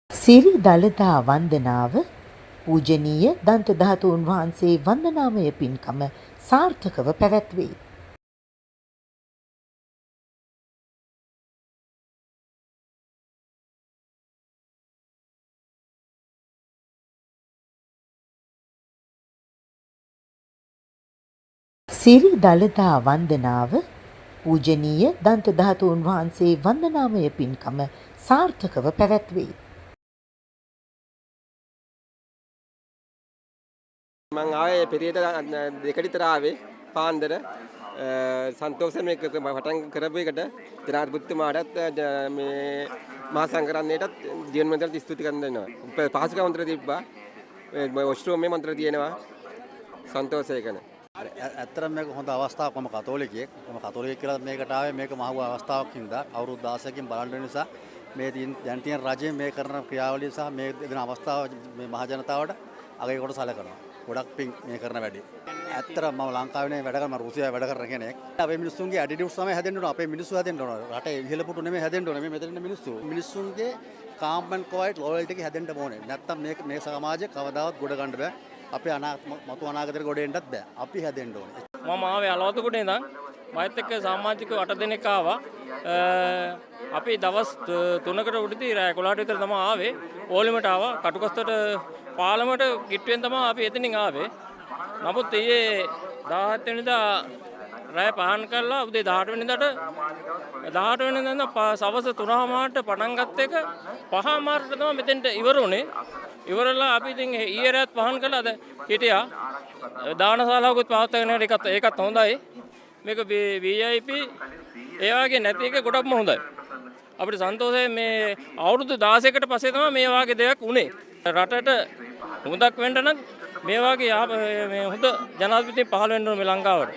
සිරි දළදා වන්දනාව පූජනීය දන්ත ධාතුන් වහන්සේ වන්දනාමය පින්කම සාර්ථකව පැවැත්වේ. සිරි දළදා වන්දනාව පූජනීය දන්ත ධාතුන් වහන්සේ වන්දනාමය පින්කම සාර්ථකව පැවැත්වේ. මං ආවේ පෙරියට දෙකට විතර ආවේ පාන්දර සන්තෝෂයෙන් මේක පටන් කරපු එකට ජනාධිපතිතුමාටත් මේ මහා සංඝරත්නයටත් ජීවන මන්ත්‍රයට ස්තුති කරන්න වෙනවා. පහසුකම් මන්ත්‍ර තිබ්බා. මේ ඔස්ට්‍රෝමේ මන්ත්‍ර තියෙනවා. සන්තෝෂයකන. ඇත්තටම මේක හොඳ අවස්ථාවක්. මම කතෝලිකයෙක්. මම කතෝලිකයෙක් කියලා මේකට ආවේ මේක මහ අවස්ථාවක් හින්දා අවුරුදු 16කින් බලන්න වෙන නිසා මේ දැන් තියෙන රජයේ මේ කරන ක්‍රියාවලිය සහ මේ දෙන අවස්ථාව මේ මහ ජනතාවට අගය කොට සැලකනවා. ගොඩක් පිං මේ කරන වැඩේ. ඇත්තටම මම ලංකාවේ වැඩ කරන රුසියාවේ වැඩ කරන කෙනෙක්. අපේ මිනිස්සුන්ගේ ඇටිටියුඩ්ස් තමයි හැදෙන්න ඕන. අපේ මිනිස්සු හැදෙන්න ඕන. රටේ ඉහළ පුටු නෙමෙයි හැදෙන්න ඕන. මේ මෙතන ඉන්න මිනිස්සු. මිනිස්සුන්ගේ කාම් ඇන්ඩ් ක්වයිට් ලොයල්ටි එක හැදෙන්න ඕනේ. නැත්තම් මේ සමාජය කවදාවත් ගොඩ ගන්න බෑ. අපේ මතු අනාගතේට ගොඩ එන්නත් බෑ. අපි හැදෙන්න ඕනේ. මම ආවේ අලවතකුටේ ඉඳන් මයිත් එක්ක සමාජිකව 8 දෙනෙක් ආවා. අපි දවස් 3කට උඩදී රෑ 11ට විතර තමයි ආවේ. ඕලිමට ආවා. කටුකස්තට පාලමට කිට්ටුවෙන් තමයි අපි එතනින් ආවේ. නමුත් ඊයේ 17 වෙනිදා රෑ පහන් කළා උදේ 18 වෙනිදාට සවස් 3:00ට පටන් ගත්ත එක 5:00ට තමයි මෙතෙන්ට ඉවර වුණේ. ඉවරලා අපි ඉතින් ඊයේ රාත් පහන් කළා අද හිටියා. දානශාලාවකුත් පවත්වාගෙන ඒකත් හොඳයි. මේක VIP ඒ වගේ නැති එක ගොඩක්ම හොඳයි. අපිට සන්තෝෂයි මේ අවුරුදු 16කට පස්සේ තමයි මේ වගේ දෙයක් උනේ. රටට හොඳක් වෙන්න නම් මේ වගේ මේ හොඳ ජනාධිපති පහළ වෙන්න ඕනේ ලංකාවට.